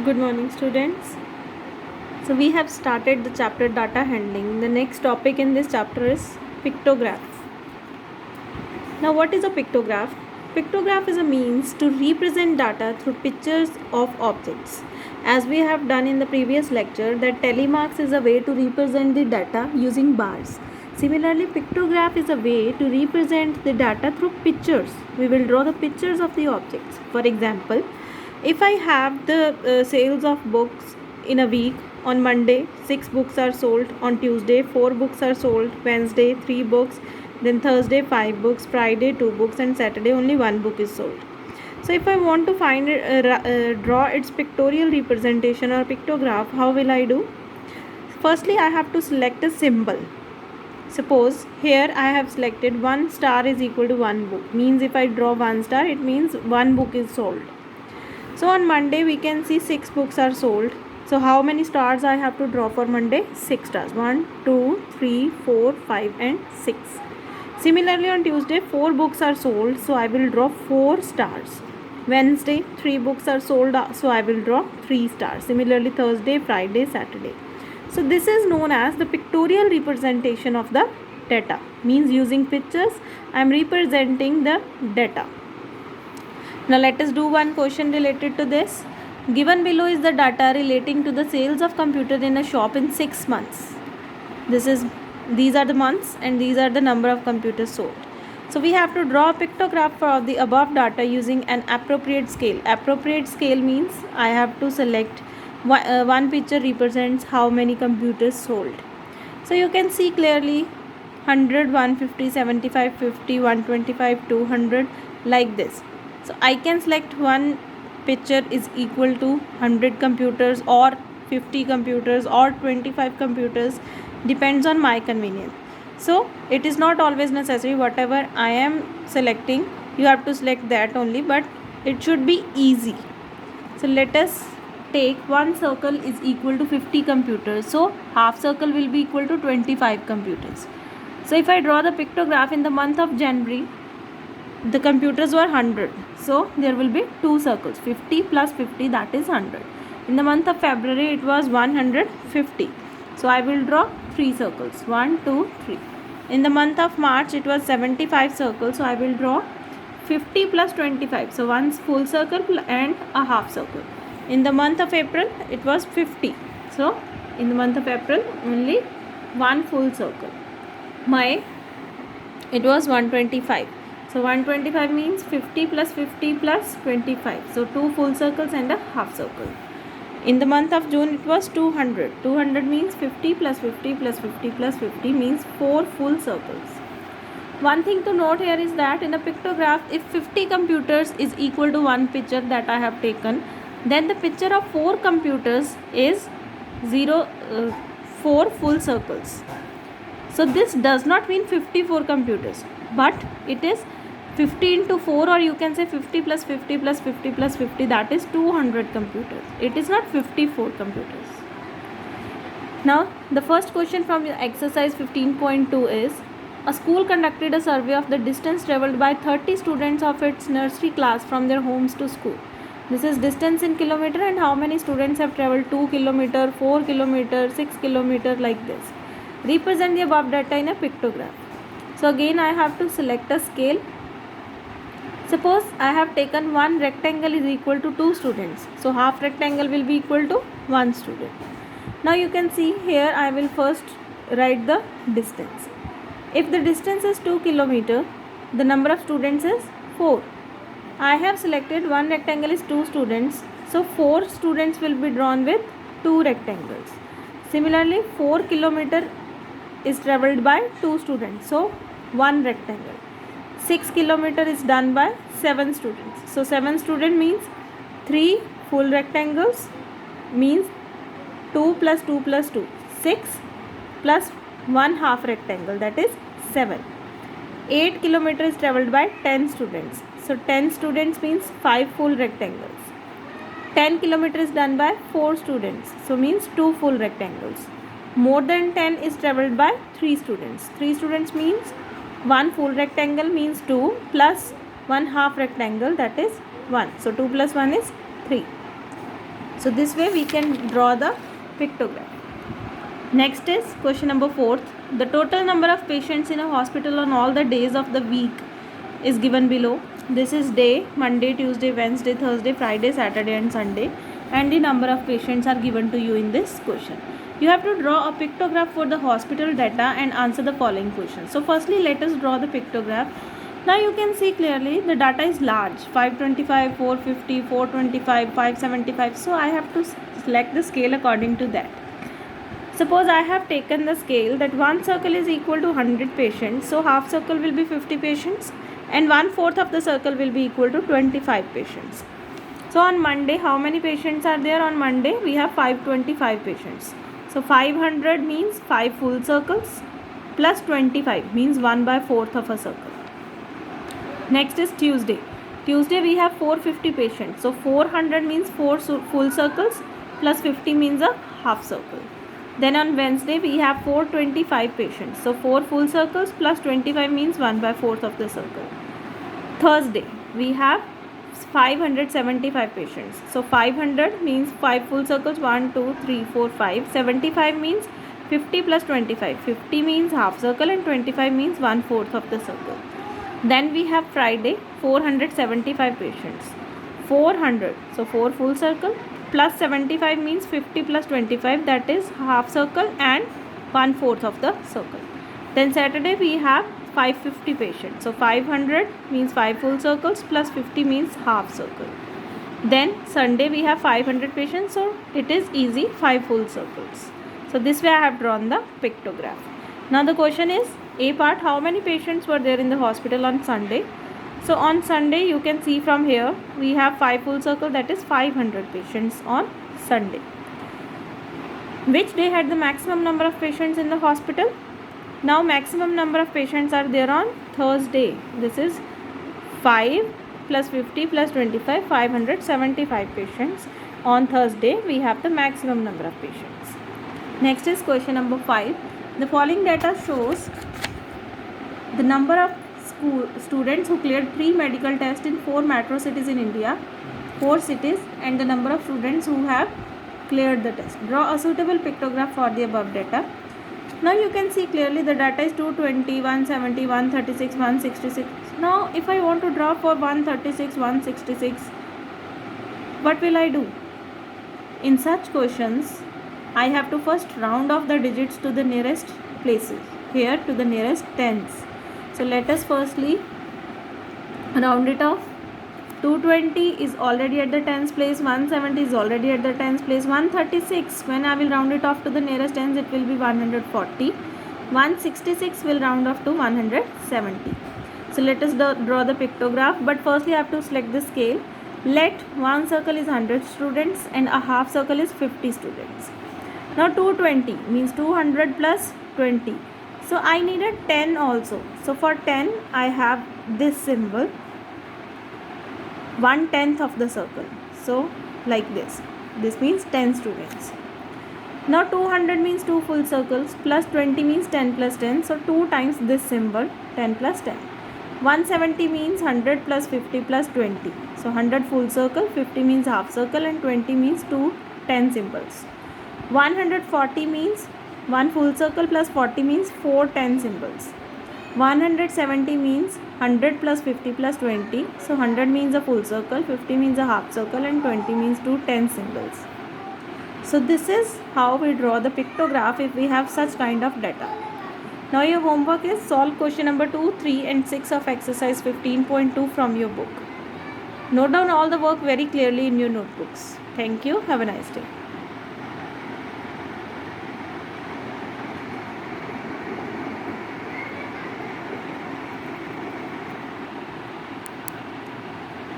Good morning, students. So we have started the chapter data handling. The next topic in this chapter is pictograph. Now, what is a pictograph? Pictograph is a means to represent data through pictures of objects. As we have done in the previous lecture, that telemarks is a way to represent the data using bars. Similarly, pictograph is a way to represent the data through pictures. We will draw the pictures of the objects. For example, if I have the sales of books in a week, on Monday 6 books are sold, on Tuesday 4 books are sold, Wednesday 3 books, then Thursday 5 books, Friday 2 books, and Saturday only 1 book is sold. So if I want to find draw its pictorial representation or pictograph, how will I do? Firstly, I have to select a symbol. Suppose here I have selected 1 star is equal to 1 book, means if I draw 1 star, it means 1 book is sold. So on Monday we can see 6 books are sold. So how many stars I have to draw for Monday? 6 stars. 1, 2, 3, 4, 5 and 6. Similarly on Tuesday 4 books are sold. So I will draw 4 stars. Wednesday 3 books are sold. So I will draw 3 stars. Similarly Thursday, Friday, Saturday. So this is known as the pictorial representation of the data. Means using pictures I am representing the data. Now let us do one question related to this. Given below is the data relating to the sales of computer in a shop in 6 months. These are the months and these are the number of computers sold. So we have to draw a pictograph for the above data using an appropriate scale. Appropriate scale means I have to select one picture represents how many computers sold. So you can see clearly 100, 150, 75, 50, 125, 200 like this. So I can select one picture is equal to 100 computers or 50 computers or 25 computers, depends on my convenience. So it is not always necessary whatever I am selecting you have to select that only, but it should be easy. So let us take one circle is equal to 50 computers, so half circle will be equal to 25 computers. So if I draw the pictograph in the month of January, the computers were 100, so there will be 2 circles, 50 plus 50, that is 100. In the month of February it was 150, so I will draw 3 circles, 1, 2, 3. In the month of March it was 75 circles, so I will draw 50 plus 25, so one full circle and a half circle. In the month of April it was 50, so in the month of April only one full circle. May it was 125. So 125 means 50 plus 50 plus 25. So 2 full circles and a half circle. In the month of June it was 200. 200 means 50 plus 50 plus 50 plus 50 means 4 full circles. One thing to note here is that in a pictograph, if 50 computers is equal to one picture that I have taken, then the picture of 4 computers is 4 full circles. So this does not mean 54 computers, but it is 50 into 4, or you can say 50 plus 50 plus 50 plus 50, that is 200 computers. It is not 54 computers. Now the first question from exercise 15.2 is, a school conducted a survey of the distance travelled by 30 students of its nursery class from their homes to school. This is distance in kilometer and how many students have travelled 2 kilometer, 4 kilometer, 6 kilometer like this. Represent the above data in a pictograph. So again I have to select a scale. Suppose I have taken one rectangle is equal to 2 students. So half rectangle will be equal to 1 student. Now you can see here I will first write the distance. If the distance is 2 kilometer, the number of students is 4. I have selected one rectangle is 2 students. So 4 students will be drawn with 2 rectangles. Similarly 4 kilometer is travelled by 2 students. So 1 rectangle. 6 kilometer is done by 7 students. So 7 student means 3 full rectangles means 2 plus 2 plus 2. 6 plus 1 half rectangle, that is 7. 8 kilometer is travelled by 10 students. So 10 students means 5 full rectangles. 10 kilometer is done by 4 students. So means 2 full rectangles. More than 10 is travelled by 3 students. 3 students means 1 full rectangle means 2 plus 1 half rectangle, that is 1. So 2 plus 1 is 3. So this way we can draw the pictograph. Next is question number 4th. The total number of patients in a hospital on all the days of the week is given below. This is day, Monday, Tuesday, Wednesday, Thursday, Friday, Saturday and Sunday, and the number of patients are given to you in this question. You have to draw a pictograph for the hospital data and answer the following questions. So firstly, let us draw the pictograph. Now you can see clearly the data is large, 525, 450, 425, 575. So I have to select the scale according to that. Suppose I have taken the scale that one circle is equal to 100 patients, so half circle will be 50 patients and 1/4 of the circle will be equal to 25 patients. So on Monday, how many patients are there? On Monday we have 525 patients. So 500 means 5 full circles plus 25 means 1/4 of a circle. Next is Tuesday. Tuesday we have 450 patients. So 400 means 4 full circles plus 50 means a half circle. Then on Wednesday we have 425 patients. So 4 full circles plus 25 means 1/4 of the circle. Thursday we have 575 patients. So 500 means 5 full circles, 1, 2, 3, 4, 5. 75 means 50 plus 25. 50 means half circle and 25 means 1/4 of the circle. Then we have Friday, 475 patients. 400, so 4 full circle plus 75 means 50 plus 25, that is half circle and 1/4 of the circle. Then Saturday we have 550 patients. So 500 means 5 full circles plus 50 means half circle. Then Sunday we have 500 patients, so it is easy, 5 full circles. So this way I have drawn the pictograph. Now the question is, A part, how many patients were there in the hospital on Sunday? So on Sunday you can see from here we have 5 full circle, that is 500 patients on Sunday. Which day had the maximum number of patients in the hospital? Now maximum number of patients are there on Thursday. This is 5 plus 50 plus 25, 575 patients. On Thursday we have the maximum number of patients. Next is question number 5. The following data shows the number of students who cleared pre-medical test in 4 metro cities in India, 4 cities, and the number of students who have cleared the test. Draw a suitable pictograph for the above data. Now you can see clearly the data is 220, 170, 136, 166. Now if I want to draw for 136, 166, what will I do? In such questions, I have to first round off the digits to the nearest places, here to the nearest tens. So let us firstly round it off. 220 is already at the tens place, 170 is already at the tens place, 136, when I will round it off to the nearest tens, it will be 140. 166 will round off to 170. So let us draw the pictograph, but firstly I have to select the scale. Let one circle is 100 students and a half circle is 50 students. Now 220 means 200 plus 20. So I need a 10 also. So for 10 I have this symbol, 1/10 of the circle. So like this. This means 10 students. Now 200 means 2 full circles plus 20 means 10 plus 10. So 2 times this symbol, 10 plus 10. 170 means 100 plus 50 plus 20. So 100 full circle, 50 means half circle and 20 means 2 10 symbols. 140 means 1 full circle plus 40 means 4 10 symbols. 170 means 100 plus 50 plus 20. So 100 means a full circle, 50 means a half circle and 20 means 2 10 symbols. So this is how we draw the pictograph if we have such kind of data. Now your homework is solve question number 2, 3 and 6 of exercise 15.2 from your book. Note down all the work very clearly in your notebooks. Thank you. Have a nice day.